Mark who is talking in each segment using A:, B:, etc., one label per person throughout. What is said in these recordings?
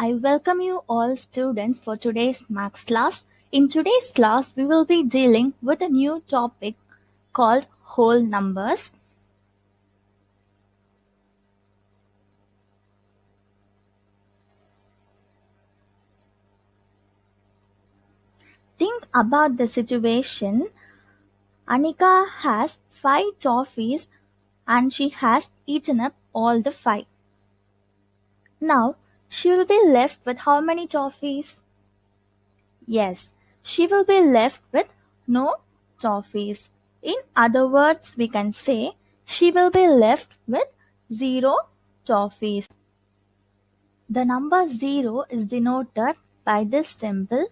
A: I welcome you all students for today's Maths class. In today's class, we will be dealing with a new topic called whole numbers. Think about the situation. Anika has 5 toffees and she has eaten up all the 5. Now, she will be left with how many toffees? Yes, she will be left with no toffees. In other words, we can say she will be left with 0 toffees. The number 0 is denoted by this symbol.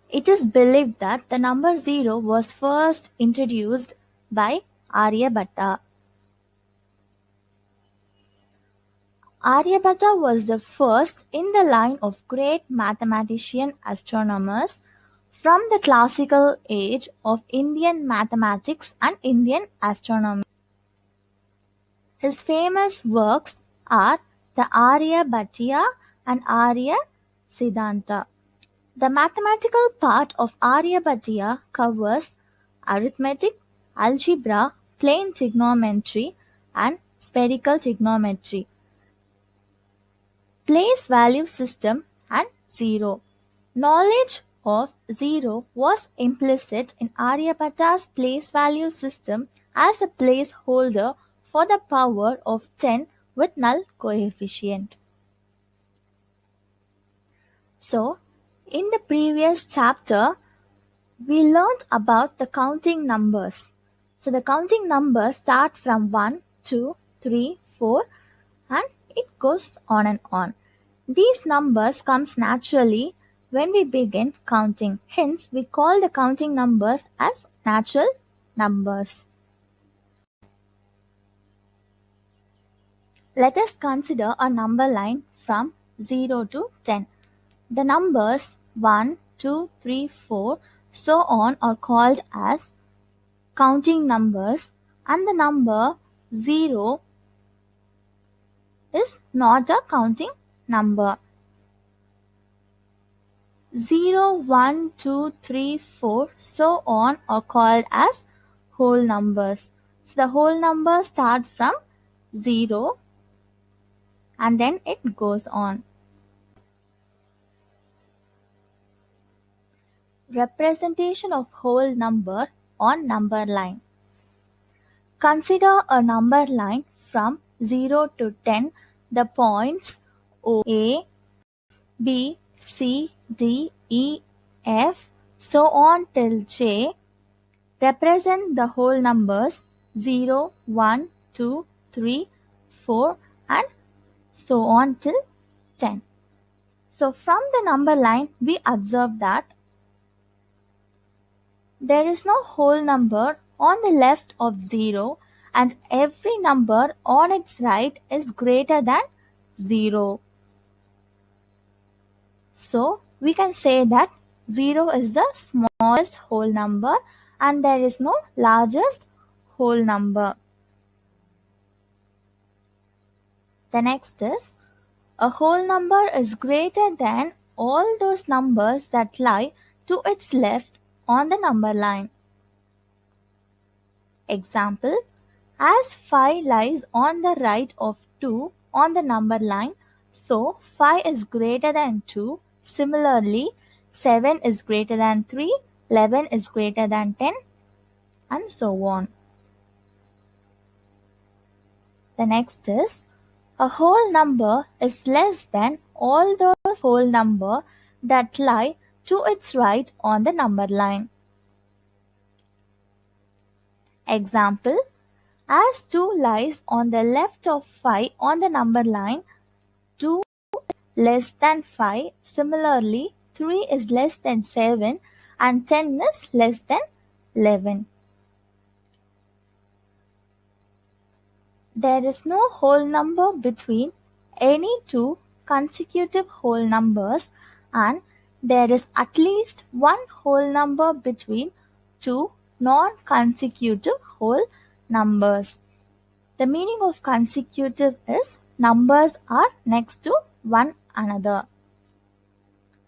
A: It is believed that the number 0 was first introduced by Aryabhatta. Aryabhatta was the first in the line of great mathematician astronomers from the classical age of Indian mathematics and Indian astronomy. His famous works are the Aryabhatiya and Arya Siddhanta. The mathematical part of Aryabhatiya covers arithmetic, algebra, plane trigonometry, and spherical trigonometry, place value system, and zero. Knowledge of zero was implicit in Aryabhatta's place value system as a placeholder for the power of 10 with null coefficient. So, in the previous chapter, we learned about the counting numbers. So, the counting numbers start from 1, 2, 3, 4 and it goes on and on. These numbers comes naturally when we begin counting. Hence, we call the counting numbers as natural numbers. Let us consider a number line from 0 to 10. The numbers 1, 2, 3, 4, so on are called as counting numbers, and the number 0 is not a counting number. 0, 1, 2, 3, 4, so on are called as whole numbers. So the whole numbers start from 0 and then it goes on. Representation of whole number on number line. Consider a number line from 0 to 10. The points O, A, B, C, D, E, F, so on till J represent the whole numbers 0, 1, 2, 3, 4 and so on till 10. So from the number line we observe that there is no whole number on the left of 0 and every number on its right is greater than 0. So we can say that 0 is the smallest whole number and there is no largest whole number. The next is, a whole number is greater than all those numbers that lie to its left on the number line. Example, as 5 lies on the right of 2 on the number line, so 5 is greater than 2. Similarly, 7 is greater than 3, 11 is greater than 10, and so on. The next is, a whole number is less than all those whole number that lie to its right on the number line. Example, as 2 lies on the left of 5 on the number line, 2 is less than 5. Similarly, 3 is less than 7 and 10 is less than 11. There is no whole number between any two consecutive whole numbers and there is at least one whole number between two non-consecutive whole numbers. The meaning of consecutive is numbers are next to one another.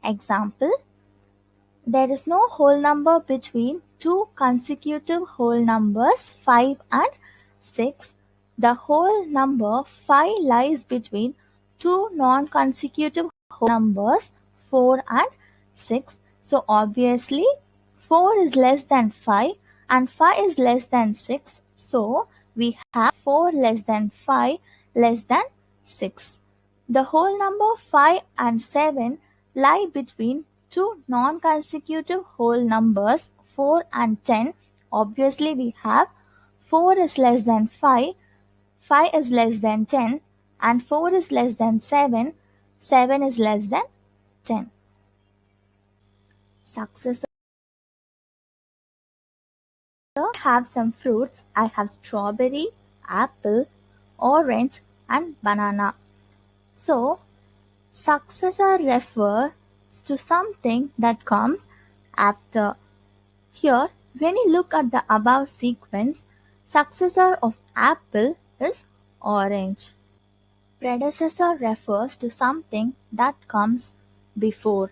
A: Example, there is no whole number between two consecutive whole numbers 5 and 6. The whole number 5 lies between two non-consecutive whole numbers 4 and 6. So obviously 4 is less than 5 and 5 is less than 6. So we have 4 less than 5 less than 6. The whole number 5 and 7 lie between two non-consecutive whole numbers 4 and 10. Obviously we have 4 is less than 5, 5 is less than 10 and 4 is less than 7, 7 is less than 10. Successor, I have some fruits. I have strawberry, apple, orange and banana. So successor refers to something that comes after. Here, when you look at the above sequence, successor of apple is orange. Predecessor refers to something that comes before.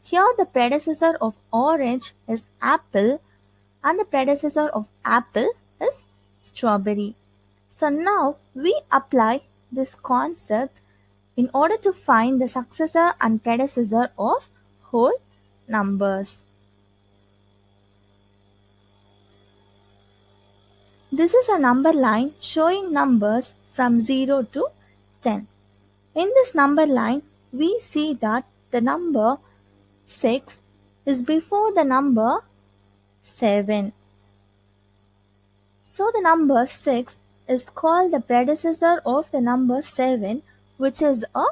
A: Here the predecessor of orange is apple and the predecessor of apple is strawberry. So now we apply this concept in order to find the successor and predecessor of whole numbers. This is a number line showing numbers from 0 to 10. In this number line, we see that the number 6 is before the number 7. So the number 6 is called the predecessor of the number 7, which is a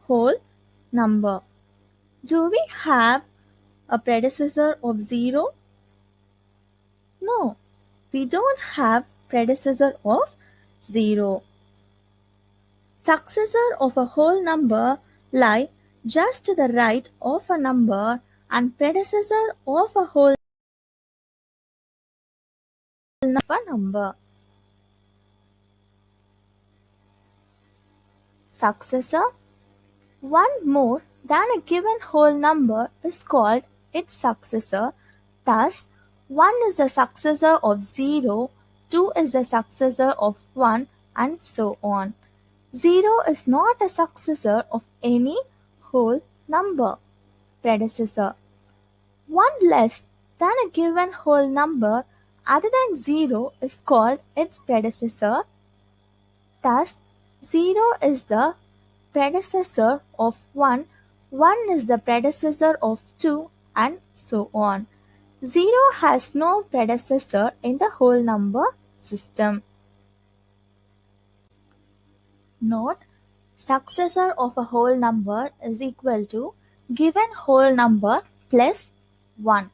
A: whole number. Do we have a predecessor of 0? No, we don't have predecessor of 0. Successor of a whole number lie just to the right of a number and predecessor of a whole number. Successor, one more than a given whole number is called its successor. Thus, 1 is the successor of 0, 2 is the successor of 1 and so on. 0 is not a successor of any whole number. Predecessor, 1 less than a given whole number other than 0 is called its predecessor. Thus, 0 is the predecessor of 1, 1 is the predecessor of 2 and so on. 0 has no predecessor in the whole number system. Note, successor of a whole number is equal to given whole number plus 1.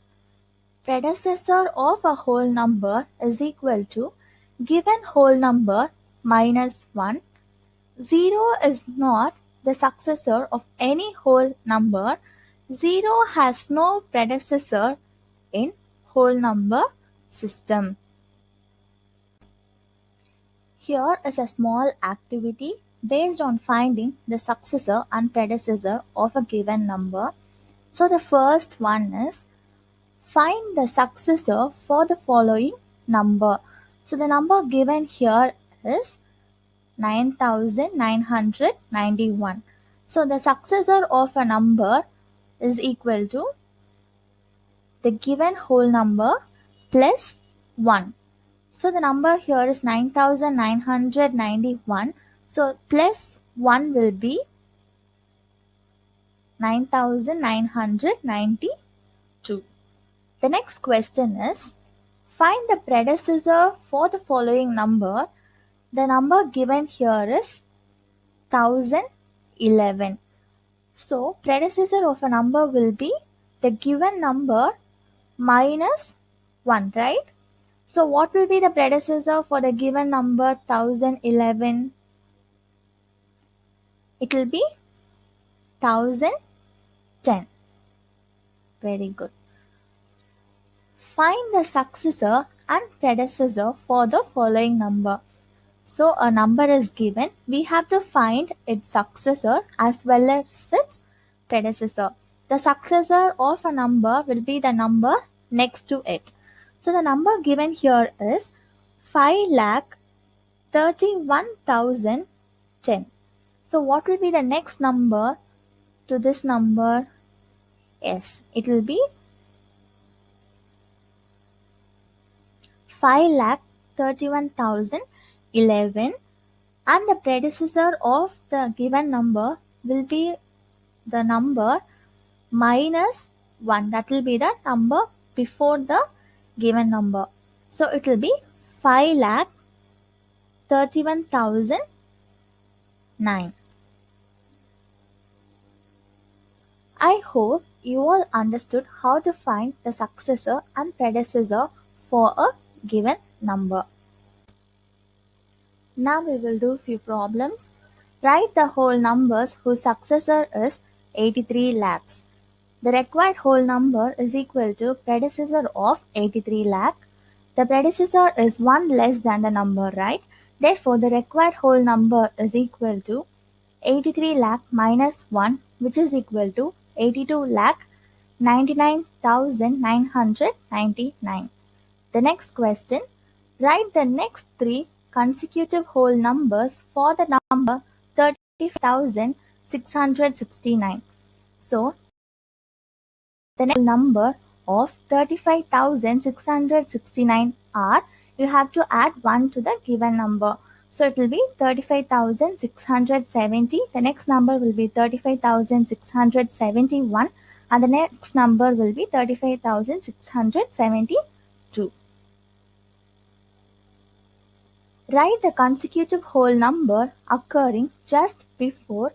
A: Predecessor of a whole number is equal to given whole number minus 1. 0 is not the successor of any whole number. 0 has no predecessor in whole number system. Here is a small activity based on finding the successor and predecessor of a given number. So the first one is find the successor for the following number. So the number given here is 9991. So the successor of a number is equal to the given whole number plus 1. So the number here is 9991. So plus 1 will be 9992. The next question is find the predecessor for the following number. The number given here is 1011. So predecessor of a number will be the given number minus 1, right? So what will be the predecessor for the given number 1011? It will be 1010. Very good. Find the successor and predecessor for the following number. So a number is given, we have to find its successor as well as its predecessor. The successor of a number will be the number next to it. So the number given here is 5,31,010. So what will be the next number to this number? Yes, it will be 5,31,011, and the predecessor of the given number will be the number minus 1. That will be the number before the given number. So it will be 5,31,009. I hope you all understood how to find the successor and predecessor for a given number. Now we will do few problems. Write the whole numbers whose successor is 83 lakhs. The required whole number is equal to predecessor of 83 lakh. The predecessor is 1 less than the number, right? Therefore, the required whole number is equal to 83 lakh minus 1, which is equal to 82 lakh 99,999. The next question, write the next three consecutive whole numbers for the number 35,669. So, the next number of 35,669 are, you have to add 1 to the given number. So it will be 35,670. The next number will be 35,671, and the next number will be 35,672. Write the consecutive whole number occurring just before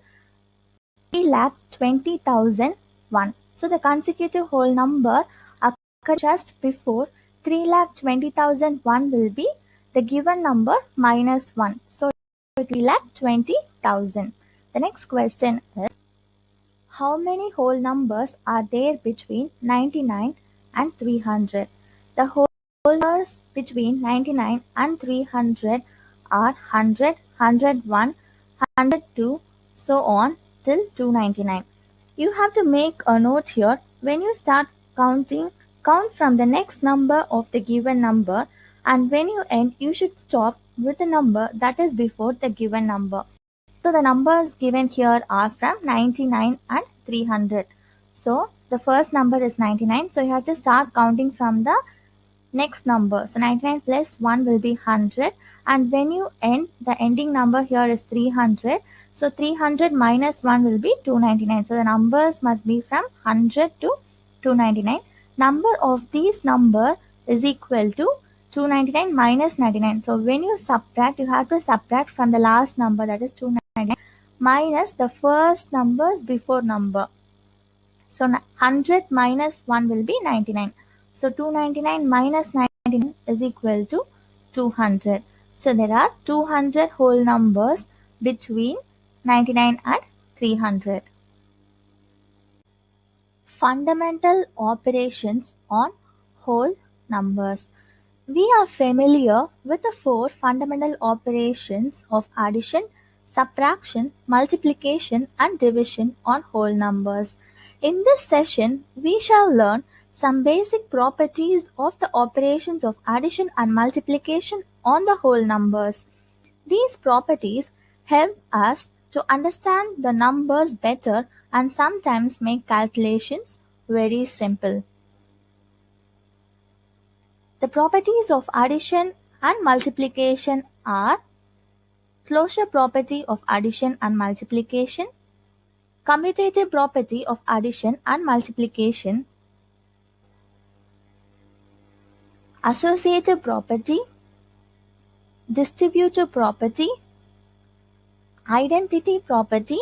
A: 3,20,001. So the consecutive whole number occurring just before 3,20,001 will be the given number minus 1. So 3,20,000. The next question is, how many whole numbers are there between 99 and 300? The whole numbers between 99 and 300 are 100, 101, 102, so on till 299. You have to make a note here. When you start counting, count from the next number of the given number, and when you end, you should stop with the number that is before the given number. So the numbers given here are from 99 and 300. So the first number is 99. So you have to start counting from the next number. So 99 plus 1 will be 100. And when you end, the ending number here is 300. So 300 minus 1 will be 299. So the numbers must be from 100 to 299. Number of these number is equal to 299 minus 99. So when you subtract, you have to subtract from the last number, that is 299, minus the first numbers before number. So 100 minus 1 will be 99. So 299 minus 99 is equal to 200. So there are 200 whole numbers between 99 and 300. Fundamental operations on whole numbers. We are familiar with the four fundamental operations of addition, subtraction, multiplication, and division on whole numbers. In this session, we shall learn some basic properties of the operations of addition and multiplication on the whole numbers. These properties help us to understand the numbers better and sometimes make calculations very simple. The properties of addition and multiplication are closure property of addition and multiplication, commutative property of addition and multiplication, associative property, distributive property, identity property,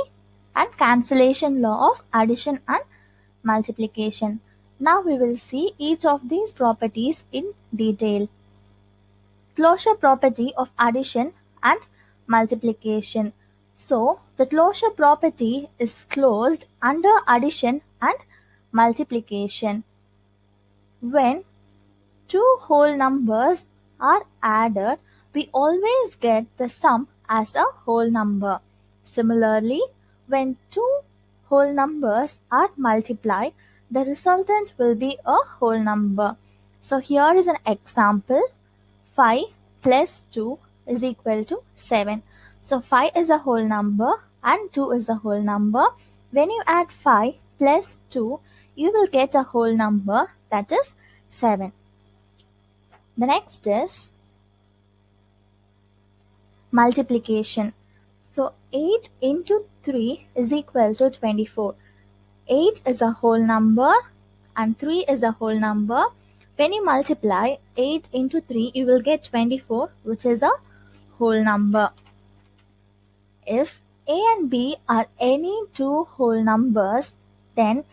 A: and cancellation law of addition and multiplication. Now we will see each of these properties in detail. Closure property of addition and multiplication. So the closure property is closed under addition and multiplication. When two whole numbers are added, we always get the sum as a whole number. Similarly, when two whole numbers are multiplied, the resultant will be a whole number. So here is an example. 5 plus 2 is equal to 7. So 5 is a whole number and 2 is a whole number. When you add 5 plus 2, you will get a whole number, that is 7. The next is multiplication. So 8 into 3 is equal to 24. 8 is a whole number and 3 is a whole number. When you multiply 8 into 3, you will get 24, which is a whole number. If a and b are any two whole numbers, then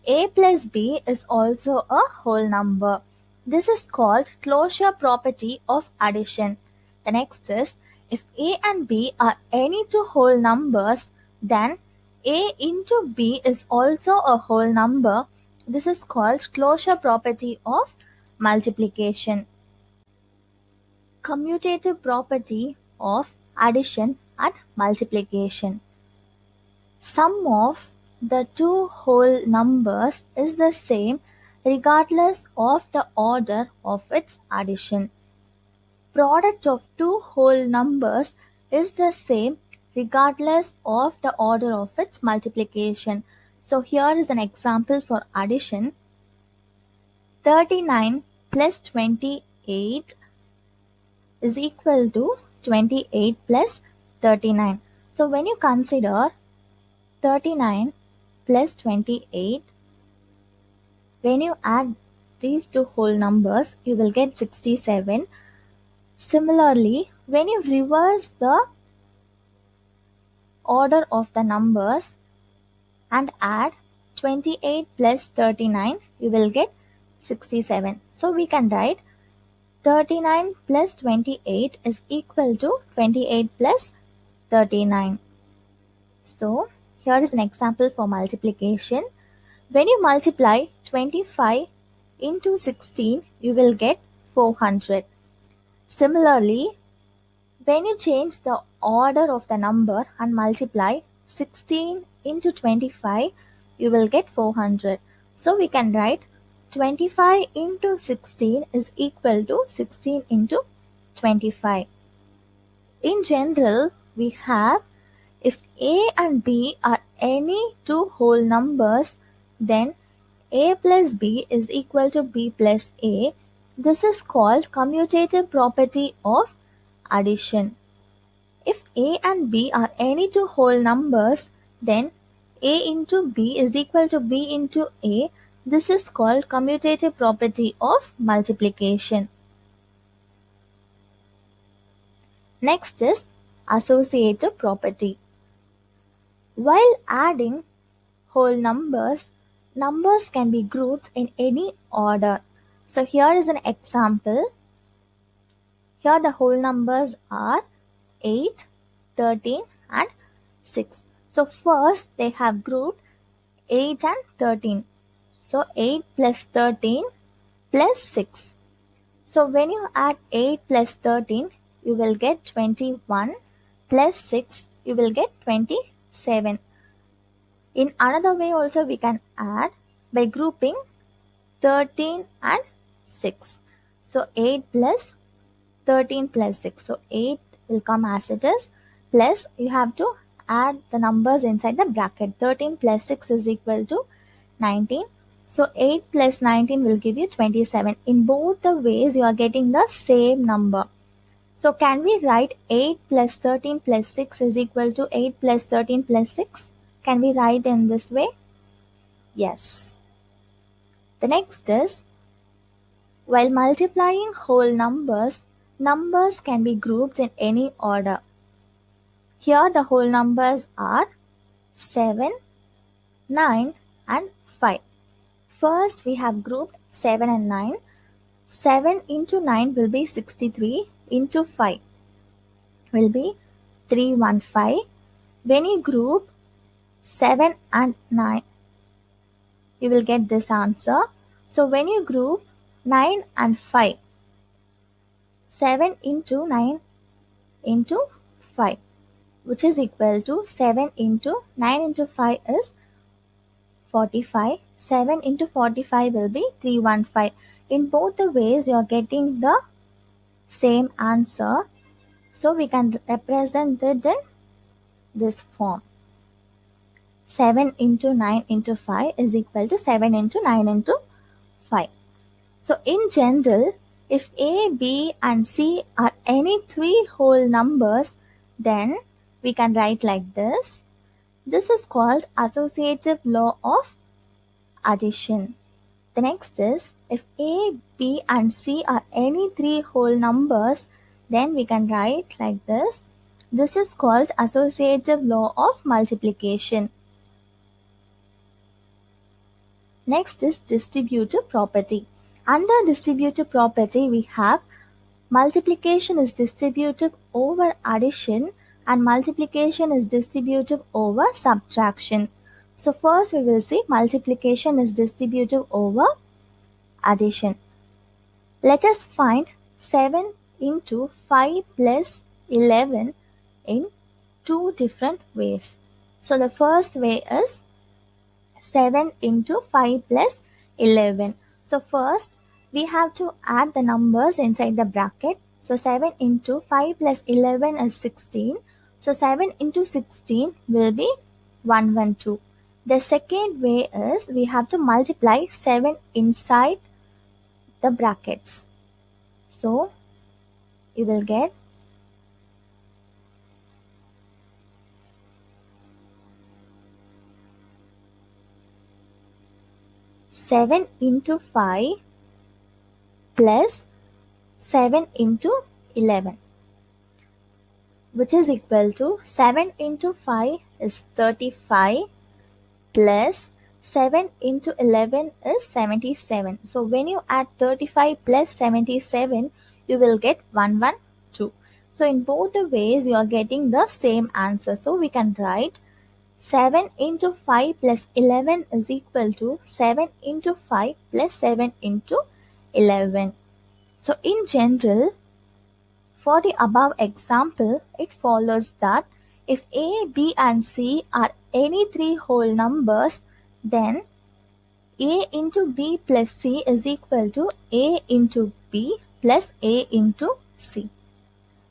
A: a plus b is also a whole number. This is called closure property of addition. The next is, if a and b are any two whole numbers, then a into b is also a whole number. This is called closure property of multiplication. Commutative property of addition and multiplication. Sum of the two whole numbers is the same regardless of the order of its addition. Product of two whole numbers is the same regardless of the order of its multiplication. So here is an example for addition. 39 plus 28 is equal to 28 plus 39. So when you consider 39 plus 28, when you add these two whole numbers, you will get 67. Similarly, when you reverse the order of the numbers and add 28 plus 39, you will get 67. So we can write 39 plus 28 is equal to 28 plus 39. So here is an example for multiplication. When you multiply 25 into 16, you will get 400. Similarly, when you change the order of the number and multiply 16 into 25, you will get 400. So we can write 25 into 16 is equal to 16 into 25. In general, we have, if a and b are any two whole numbers, then a plus b is equal to b plus a. This is called commutative property of addition. If a and b are any two whole numbers, then a into b is equal to b into a. This is called commutative property of multiplication. Next is associative property. While adding whole numbers, numbers can be grouped in any order. So here is an example. Here the whole numbers are 8, 13 and 6. So first they have grouped 8 and 13. So 8 plus 13 plus 6. So when you add 8 plus 13, you will get 21 plus 6, you will get 27. In another way also we can add by grouping 13 and 6. So 8 plus 13 plus 6. So 8 will come as it is, plus you have to add the numbers inside the bracket. 13 plus 6 is equal to 19. So 8 plus 19 will give you 27. In both the ways you are getting the same number. So can we write 8 plus 13 plus 6 is equal to 8 plus 13 plus 6? Can we write in this way? Yes. The next is, while multiplying whole numbers, numbers can be grouped in any order. Here the whole numbers are 7, 9 and 5. First we have grouped 7 and 9. 7 into 9 will be 63 into 5 will be 315. When you group 7 and 9, you will get this answer. So when you group 9 and 5, 7 into 9 into 5, which is equal to 7 into 9 into 5 is 45. 7 into 45 will be 315. In both the ways, you are getting the same answer. So we can represent it in this form. 7 into 9 into 5 is equal to 7 into 9 into 5. So in general, if A, B and C are any three whole numbers, then we can write like this. This is called associative law of addition. The next is, if A, B and C are any three whole numbers, then we can write like this. This is called associative law of multiplication. Next is distributive property. Under distributive property, we have multiplication is distributive over addition and multiplication is distributive over subtraction. So first we will see multiplication is distributive over addition. Let us find 7 into 5 plus 11 in two different ways. So the first way is 7 into 5 plus 11. So first we have to add the numbers inside the bracket. So 7 into 5 plus 11 is 16. So 7 into 16 will be 112. The second way is we have to multiply 7 inside the brackets. So you will get 7 into 5 plus 7 into 11, which is equal to 7 into 5 is 35 plus 7 into 11 is 77. So when you add 35 plus 77, you will get 112. So in both the ways, you are getting the same answer. So we can write 7 into 5 plus 11 is equal to 7 into 5 plus 7 into 11. So in general, for the above example, it follows that if A, B and C are any three whole numbers, then A into B plus C is equal to A into B plus A into C.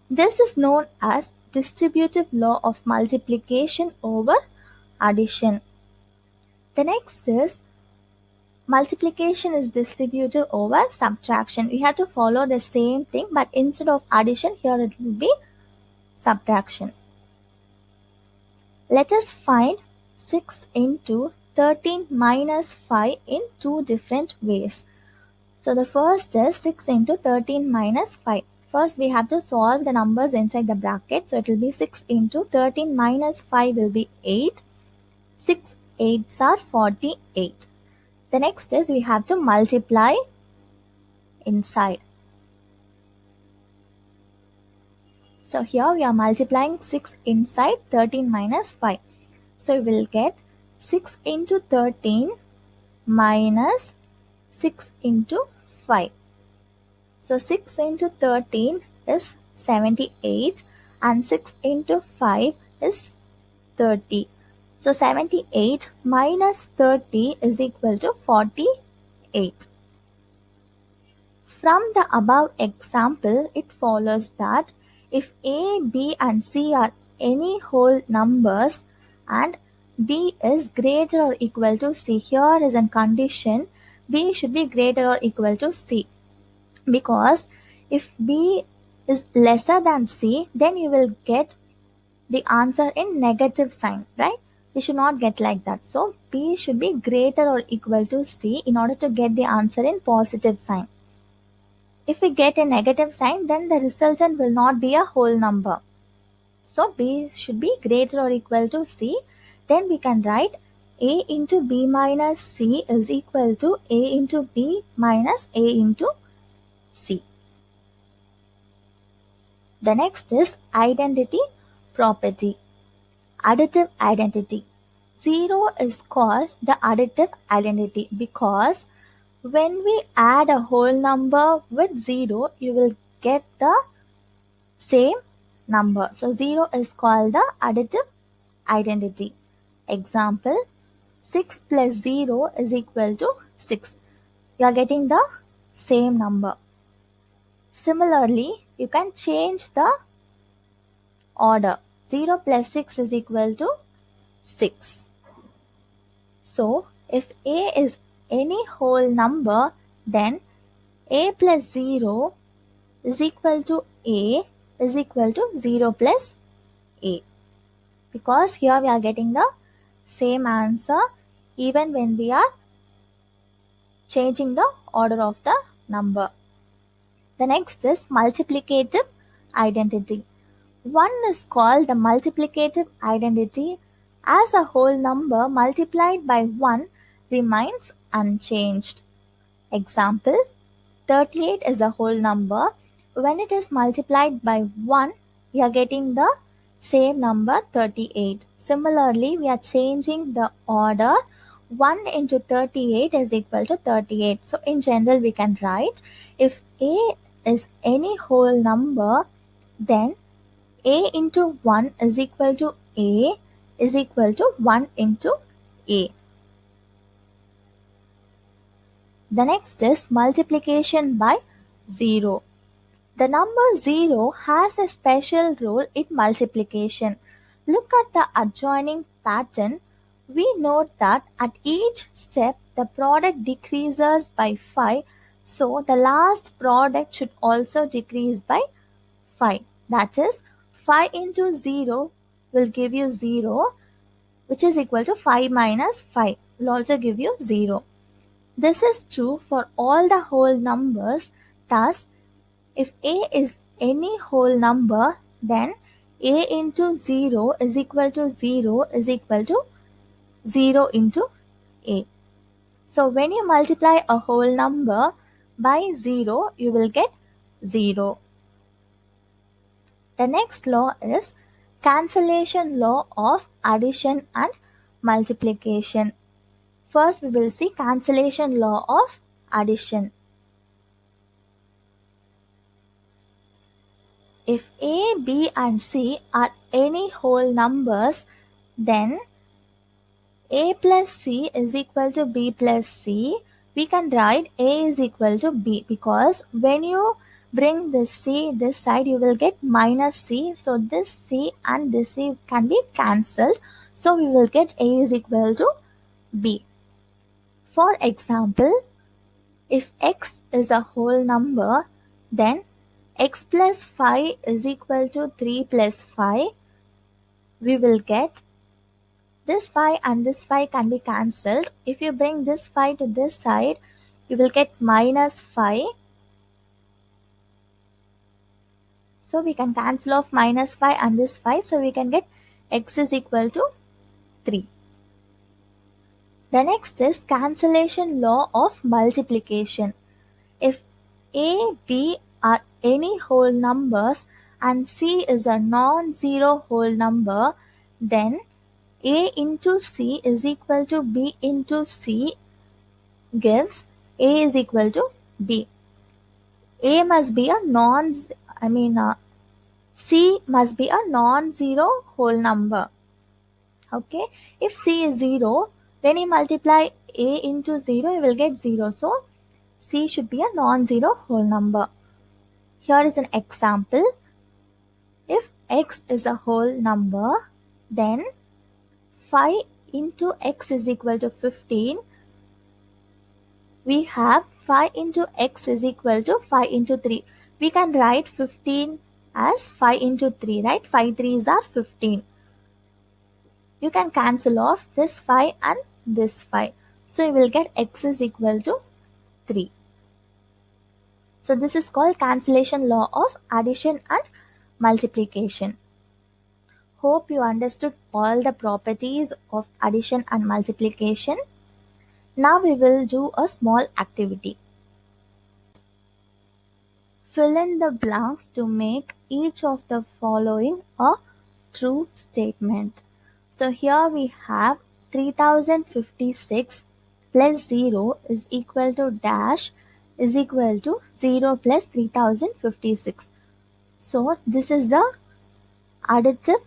A: This is known as distributive law of multiplication over addition. The next is multiplication is distributive over subtraction. We have to follow the same thing, but instead of addition, here it will be subtraction. Let us find 6 into 13 minus 5 in two different ways. So the first is 6 into 13 minus 5. First we have to solve the numbers inside the bracket. So it will be 6 into 13 minus 5 will be 8. 6 8s are 48. The next is we have to multiply inside. So here we are multiplying 6 inside 13 minus 5. So we will get 6 into 13 minus 6 into 5. So 6 into 13 is 78 and 6 into 5 is 30. So 78 minus 30 is equal to 48. From the above example, it follows that if A, B and C are any whole numbers and B is greater or equal to C, here is a condition, B should be greater or equal to C. Because if B is lesser than C, then you will get the answer in negative sign, right? We should not get like that. So B should be greater or equal to C in order to get the answer in positive sign. If we get a negative sign, then the resultant will not be a whole number. So B should be greater or equal to C. Then we can write A into B minus C is equal to A into B minus A into C. The next is identity property. Additive identity. 0 is called the additive identity because when we add a whole number with 0, you will get the same number. So 0 is called the additive identity. Example, 6 plus 0 is equal to 6. You are getting the same number. Similarly, you can change the order. 0 plus 6 is equal to 6. So, if a is any whole number, then a plus 0 is equal to a is equal to 0 plus a. Because here we are getting the same answer even when we are changing the order of the number. The next is multiplicative identity. One is called the multiplicative identity as a whole number multiplied by 1 remains unchanged. Example, 38 is a whole number. When it is multiplied by 1, we are getting the same number 38. Similarly, we are changing the order. 1 into 38 is equal to 38. So, in general, we can write if a is any whole number, then a into 1 is equal to a is equal to 1 into a. The next is multiplication by 0. The number 0 has a special role in multiplication. Look at the adjoining pattern. We note that at each step the product decreases by 5, so the last product should also decrease by 5. That is, 5 into 0 will give you 0, which is equal to 5 minus 5 will also give you 0. This is true for all the whole numbers. Thus, if a is any whole number, then a into 0 is equal to 0 is equal to 0 into a. So, when you multiply a whole number by 0, you will get 0. The next law is cancellation law of addition and multiplication. First, we will see cancellation law of addition. If a, b and c are any whole numbers, then a plus c is equal to b plus c. We can write a is equal to b, because when you bring this c this side, you will get minus c. So this c and this c can be cancelled. So we will get a is equal to b. For example, if x is a whole number, then x plus 5 is equal to 3 plus 5. We will get this 5 and this 5 can be cancelled. If you bring this 5 to this side, you will get minus 5. So we can cancel off minus 5 and this 5. So we can get x is equal to 3. The next is cancellation law of multiplication. If a, b are any whole numbers and c is a non-zero whole number, then a into c is equal to b into c gives a is equal to b. A must be a c must be a non-zero whole number. Okay, if c is 0, when you multiply a into 0, you will get 0. So, c should be a non-zero whole number. Here is an example. If x is a whole number, then 5 into x is equal to 15. We have 5 into x is equal to 5 into 3. We can write 15 as 5 into 3, right? 5 3s are 15. You can cancel off this 5 and this 5. So you will get x is equal to 3. So this is called cancellation law of addition and multiplication. Hope you understood all the properties of addition and multiplication. Now we will do a small activity. Fill in the blanks to make each of the following a true statement. So here we have 3056 plus 0 is equal to dash is equal to 0 plus 3056. So this is the additive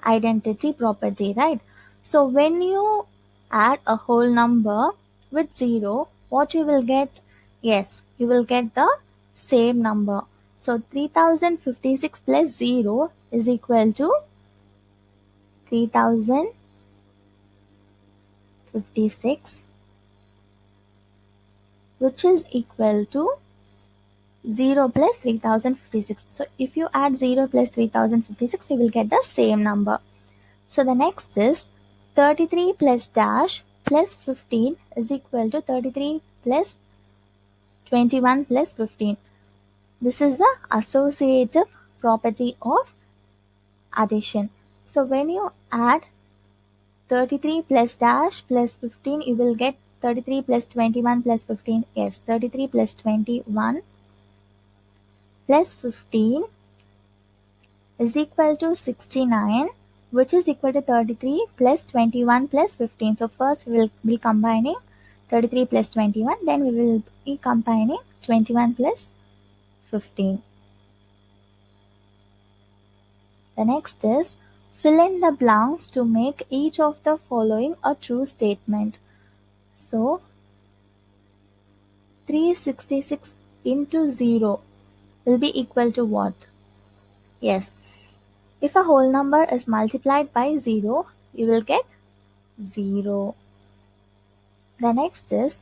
A: identity property, right? So when you add a whole number with 0, what you will get? Yes, you will get the same number. So 3056 plus 0 is equal to 3056, which is equal to 0 plus 3056. So if you add 0 plus 3056, you will get the same number. So the next is 33 plus dash plus 15 is equal to 33 plus 21 plus 15. This is the associative property of addition. So when you add 33 plus dash plus 15, you will get 33 plus 21 plus 15. Yes, 33 plus 21 plus 15 is equal to 69, which is equal to 33 plus 21 plus 15. So first we will be combining 33 plus 21, then we will be combining 21 plus 15. The next is fill in the blanks to make each of the following a true statement. So 366 into 0 will be equal to what? Yes, if a whole number is multiplied by 0, you will get 0. The next is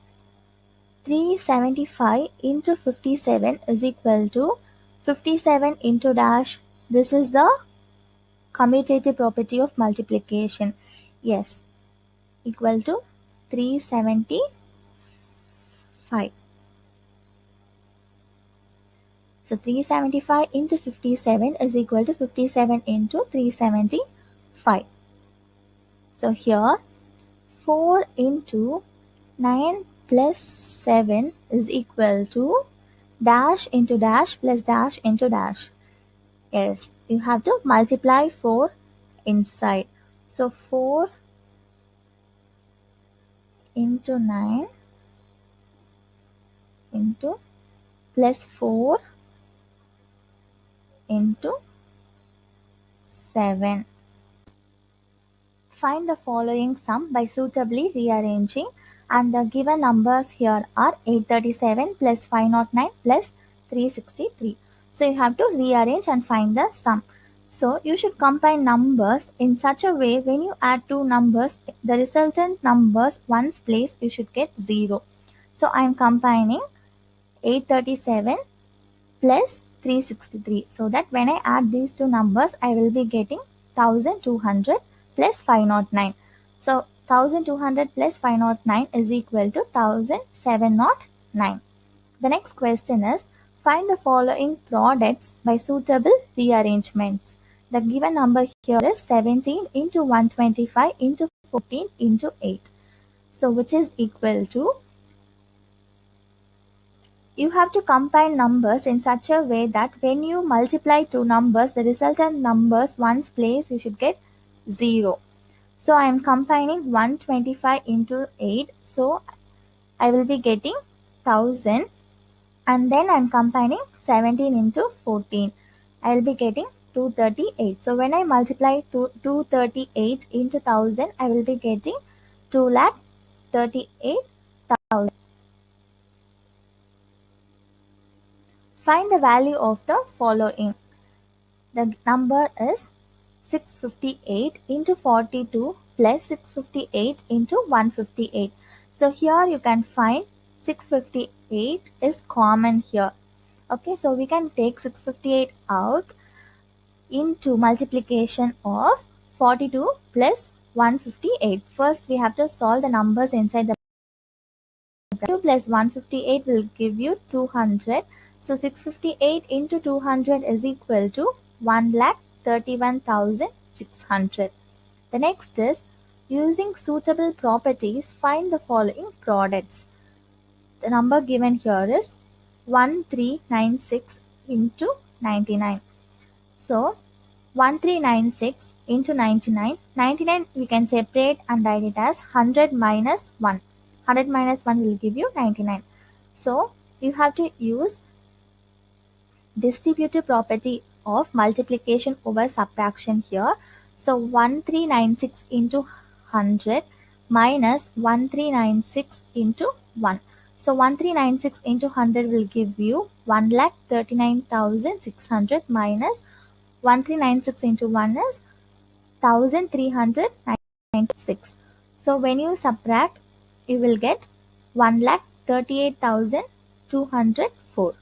A: 375 into 57 is equal to 57 into dash. This is the commutative property of multiplication. Yes, equal to 375. So 375 into 57 is equal to 57 into 375. So here 4 into 9 plus 7 is equal to dash into dash plus dash into dash. Yes, you have to multiply 4 inside. So 4 into 9 into plus 4 into 7. Find the following sum by suitably rearranging, and the given numbers here are 837 plus 509 plus 363. So you have to rearrange and find the sum. So you should combine numbers in such a way when you add two numbers, the resultant numbers ones place you should get 0. So I am combining 837 plus 363, so that when I add these two numbers I will be getting 1200 plus 509. So 1200 plus 509 is equal to 1709. The next question is find the following products by suitable rearrangements. The given number here is 17 into 125 into 14 into 8. So which is equal to, you have to combine numbers in such a way that when you multiply two numbers, the resultant numbers ones place you should get 0. So I am combining 125 into 8. So I will be getting 1000, and then I am combining 17 into 14. I will be getting 238. So when I multiply 238 into 1000, I will be getting 2,38,000. Find the value of the following. The number is 658 into 42 plus 658 into 158. So here you can find 658 is common here. Okay, so we can take 658 out into multiplication of 42 plus 158. First we have to solve the numbers inside the bracket. 2 plus 158 will give you 200. So 658 into 200 is equal to 1,31,600. The next is using suitable properties, find the following products. The number given here is 1396 into 99. So 1396 into 99. 99 we can separate and write it as 100 minus 1. 100 minus 1 will give you 99. So you have to use distributive property of multiplication over subtraction here. So 1396 into 100 minus 1396 into 1. So 1396 into 100 will give you 1,39,600 minus 1396 into 1 is 1396. So when you subtract, you will get 1,38,204.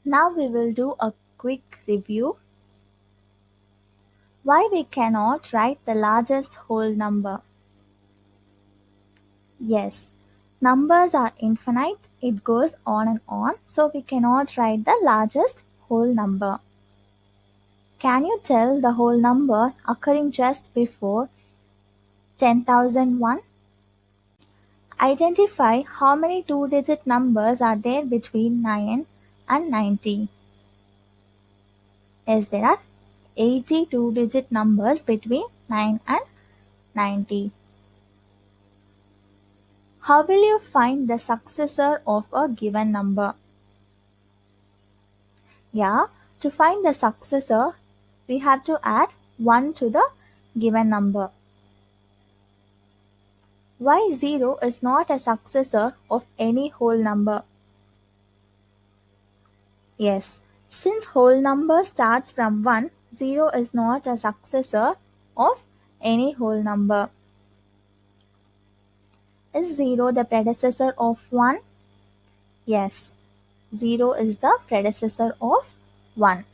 A: Now we will do a quick review. Why we cannot write the largest whole number? Yes, numbers are infinite, it goes on and on, so we cannot write the largest whole number. Can you tell the whole number occurring just before 10,001? Identify how many two-digit numbers are there between 9 and 90. Yes, there are 80 two-digit numbers between 9 and 90. How will you find the successor of a given number? Yeah, to find the successor, we have to add 1 to the given number. Why 0 is not a successor of any whole number? Yes, since whole number starts from 1, 0 is not a successor of any whole number. Is 0 the predecessor of 1? Yes, 0 is the predecessor of 1.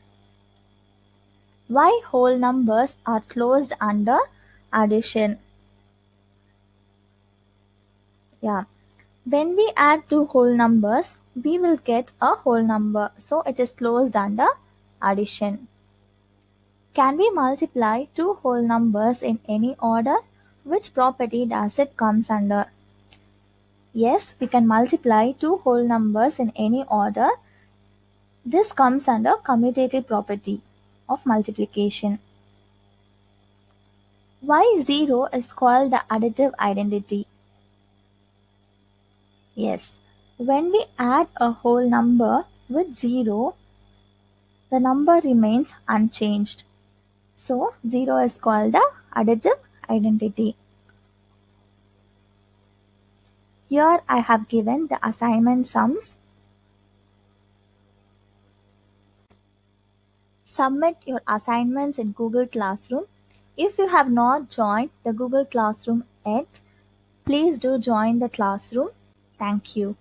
A: Why whole numbers are closed under addition? Yeah, when we add two whole numbers, we will get a whole number, so it is closed under addition. Can we multiply two whole numbers in any order? Which property does it comes under? Yes, we can multiply two whole numbers in any order. This comes under commutative property of multiplication. Why 0 is called the additive identity? Yes, when we add a whole number with 0, the number remains unchanged. So 0 is called the additive identity. Here I have given the assignment sums. Submit your assignments in Google Classroom. If you have not joined the Google Classroom yet, please do join the classroom. Thank you.